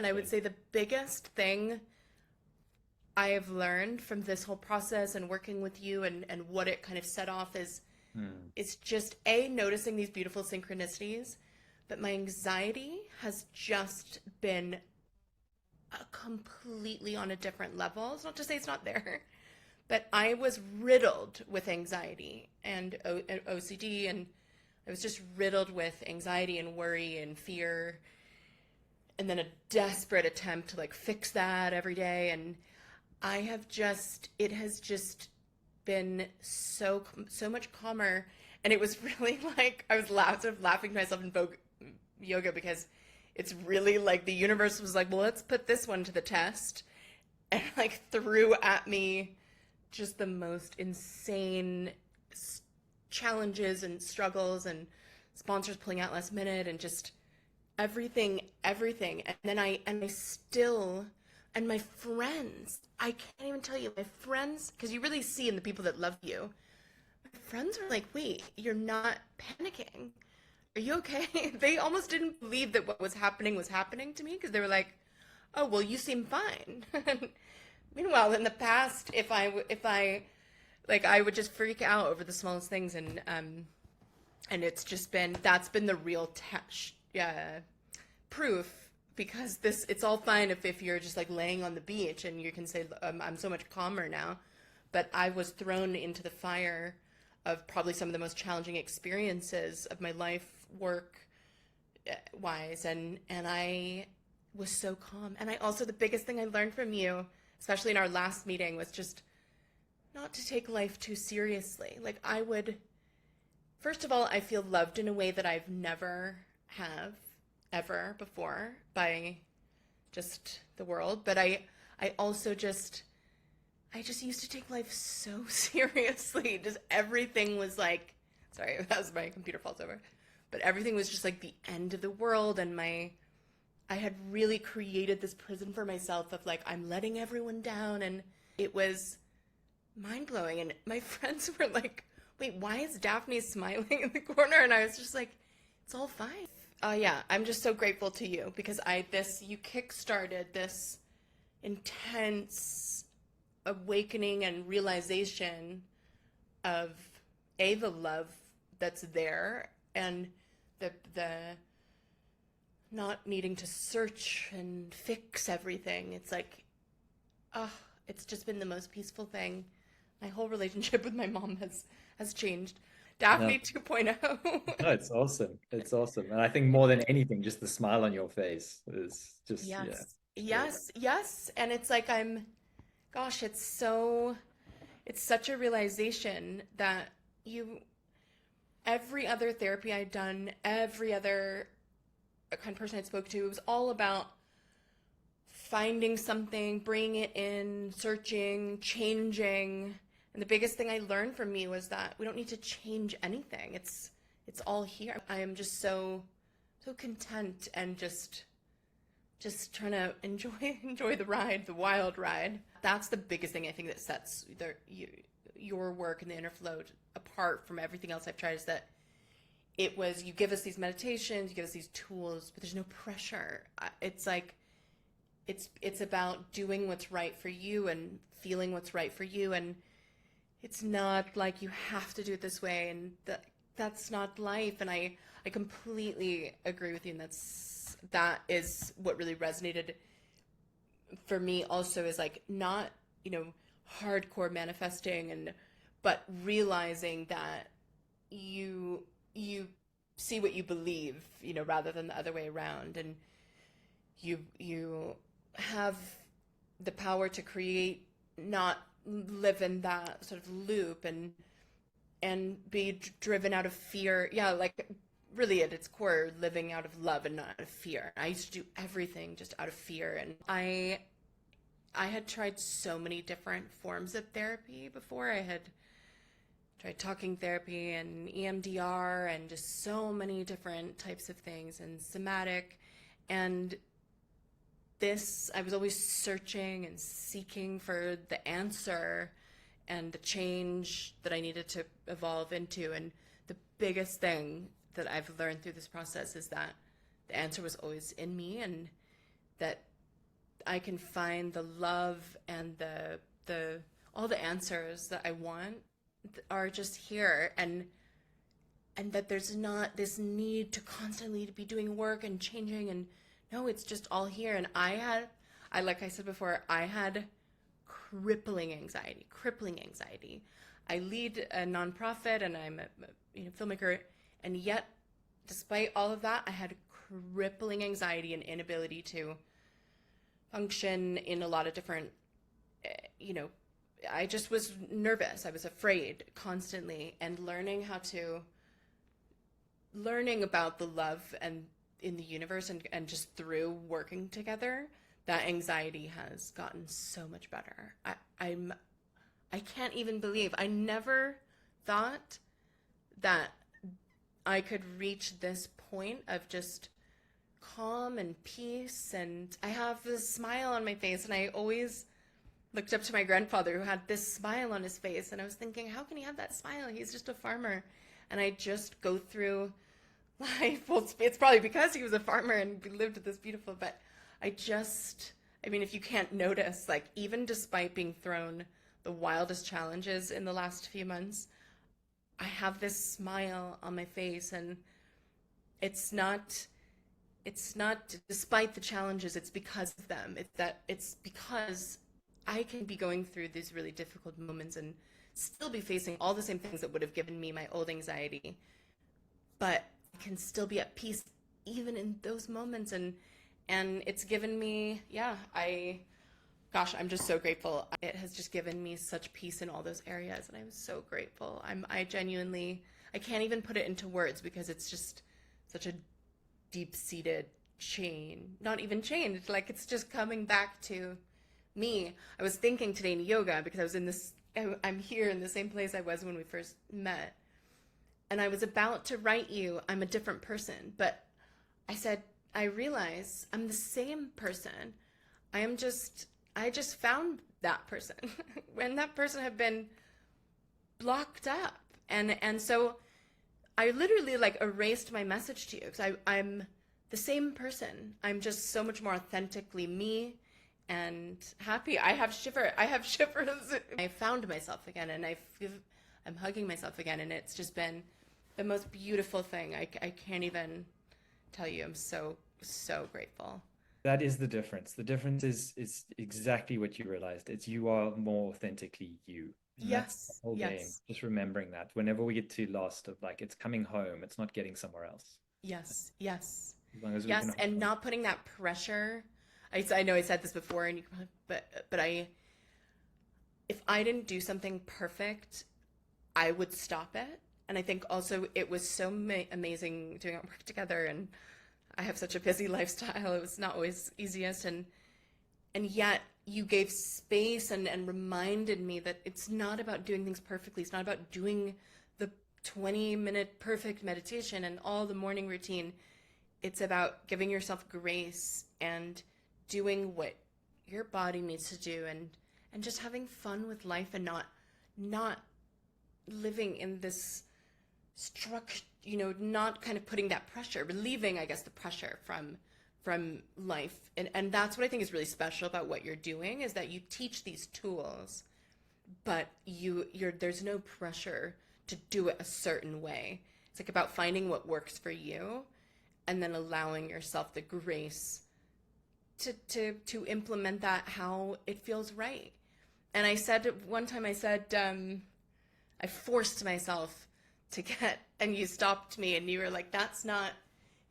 And I would say the biggest thing I have learned from this whole process and working with you and what it kind of set off is Hmm. it's just A, noticing these beautiful synchronicities, but my anxiety has just been completely on a different level. It's not to say it's not there, but I was riddled with anxiety and OCD, and I was just riddled with anxiety and worry and fear, and then a desperate attempt to like fix that every day. And it has just been so much calmer. And it was really like I was sort of laughing to myself in Vogue yoga because it's really like the universe was like, well, let's put this one to the test, and like threw at me just the most insane challenges and struggles and sponsors pulling out last minute and just everything. And then I still, and my friends, I can't even tell you, my friends, because you really see in the people that love you, my friends are like, wait, you're not panicking. Are you okay? They almost didn't believe that what was happening to me because they were like, oh, well, you seem fine. Meanwhile, in the past, like, I would just freak out over the smallest things, and that's been the real proof, because it's all fine if you're just like laying on the beach and you can say, I'm so much calmer now, but I was thrown into the fire of probably some of the most challenging experiences of my life, work wise, and I was so calm. And I also, the biggest thing I learned from you, especially in our last meeting, was just not to take life too seriously. Like, first of all, I feel loved in a way that I've never have ever before by just the world. But I also I just used to take life so seriously. Just everything was like, sorry, that was my computer falls over. But everything was just like the end of the world, and I had really created this prison for myself of like, I'm letting everyone down, and it was mind blowing. And my friends were like, wait, why is Daphne smiling in the corner? And I was just like, it's all fine. Yeah, I'm just so grateful to you because you kickstarted this intense awakening and realization of the love that's there, and the not needing to search and fix everything. It's like, oh, it's just been the most peaceful thing. My whole relationship with my mom has changed. No, Daphne 2.0. no, it's awesome. It's awesome. And I think more than anything, just the smile on your face is just, yeah, Yes. it's great. Yes. And it's like gosh, it's such a realization that every other therapy I'd done, every other kind of person I spoke to, it was all about finding something, bringing it in, searching, changing. And the biggest thing I learned from you was that we don't need to change anything. It's all here. I am just so content and just trying to enjoy the ride, the wild ride. That's the biggest thing I think that sets your work and the inner flow apart from everything else I've tried, is that you give us these meditations, you give us these tools, but there's no pressure. It's like it's about doing what's right for you and feeling what's right for you, and it's not like you have to do it this way, and that's not life. And I completely agree with you, and that is what really resonated for me also, is like not, hardcore manifesting, but realizing that you see what you believe, rather than the other way around. And you have the power to create, not live in that sort of loop and be driven out of fear. Yeah, like really at its core, living out of love and not out of fear. I used to do everything just out of fear, and I had tried so many different forms of therapy before. I had tried talking therapy and EMDR and just so many different types of things, and somatic. And I was always searching and seeking for the answer and the change that I needed to evolve into. And the biggest thing that I've learned through this process is that the answer was always in me, and that I can find the love and the all the answers that I want are just here, and that there's not this need to constantly be doing work and changing, and no, it's just all here. And I like I said before, I had crippling anxiety. I lead a nonprofit and I'm a filmmaker, and yet despite all of that, I had crippling anxiety and inability to function in a lot of different, I just was nervous. I was afraid constantly, and learning about the love and in the universe, and just through working together, that anxiety has gotten so much better. I can't even believe, I never thought that I could reach this point of just calm and peace, and I have this smile on my face, and I always looked up to my grandfather who had this smile on his face, and I was thinking, how can he have that smile? He's just a farmer. And I just go through life. Well, it's probably because he was a farmer and lived this beautiful, but if you can't notice, like, even despite being thrown the wildest challenges in the last few months, I have this smile on my face, and it's not despite the challenges, it's because of them. It's because I can be going through these really difficult moments and still be facing all the same things that would have given me my old anxiety, but I can still be at peace even in those moments. And it's given me, I'm just so grateful. It has just given me such peace in all those areas, and I'm so grateful. I genuinely, I can't even put it into words, because it's just such a deep-seated not even change, it's like it's just coming back to me. I was thinking today in yoga, because I'm here in the same place I was when we first met, and I was about to write you, I'm a different person, but I said, I realize I'm the same person. I just found that person when that person had been blocked up. And so I literally erased my message to you, because I'm the same person. I'm just so much more authentically me and happy. I have shivers. I found myself again, and I'm hugging myself again, and it's just been the most beautiful thing. I can't even tell you. I'm so, so grateful. That is the difference. The difference is exactly what you realized. It's you are more authentically you. And that's the whole game. Just remembering that whenever we get too lost of it's coming home, it's not getting somewhere else. Yes. As long as we Yes, can and not putting that pressure. I know I said this before, but if I didn't do something perfect, I would stop it. And I think also it was so amazing doing our work together, and I have such a busy lifestyle. It was not always easiest, and yet you gave space and reminded me that it's not about doing things perfectly. It's not about doing the 20-minute perfect meditation and all the morning routine. It's about giving yourself grace and doing what your body needs to do, and just having fun with life, and not living in this structure, not kind of putting that pressure, relieving, I guess, the pressure from life. And that's what I think is really special about what you're doing, is that you teach these tools, but there's no pressure to do it a certain way. It's about finding what works for you, and then allowing yourself the grace to implement that how it feels right. And I said one time, I forced myself to and you stopped me, and you were like,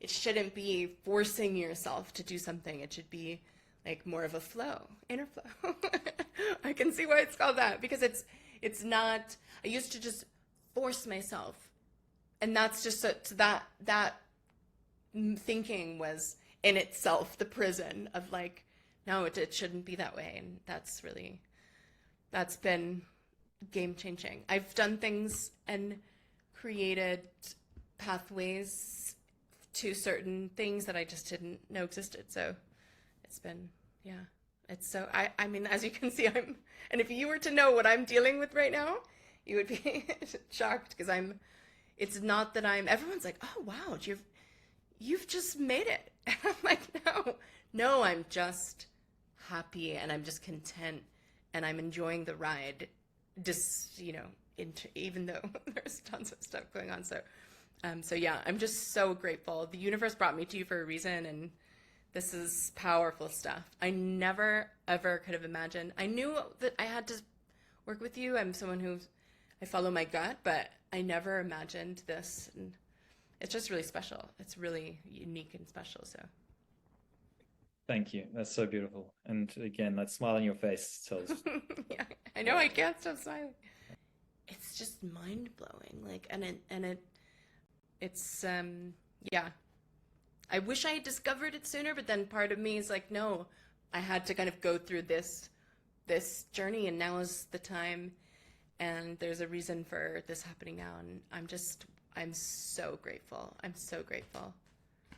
it shouldn't be forcing yourself to do something. It should be more of a flow, inner flow. I can see why it's called that, because it's not, I used to just force myself. And that's just that thinking was in itself the prison of no, it shouldn't be that way. And that's been game changing. I've done things and created pathways to certain things that I just didn't know existed. So it's been, it's so, as you can see, and if you were to know what I'm dealing with right now, you would be shocked, because it's not that everyone's like, oh, wow, you've just made it. And I'm like, no, I'm just happy and I'm just content and I'm enjoying the ride, just, you know, even though there's tons of stuff going on. So yeah, I'm just so grateful. The universe brought me to you for a reason, and this is powerful stuff. I never, ever could have imagined. I knew that I had to work with you. I'm someone I follow my gut, but I never imagined this. And it's just really special. It's really unique and special. So Thank you. That's so beautiful. And again, that smile on your face tells. yeah, I know I can't stop smiling. It's just mind blowing. Like, it's yeah. I wish I had discovered it sooner, but then part of me is like, no, I had to kind of go through this journey, and now is the time, and there's a reason for this happening now, and I'm so grateful. I'm so grateful.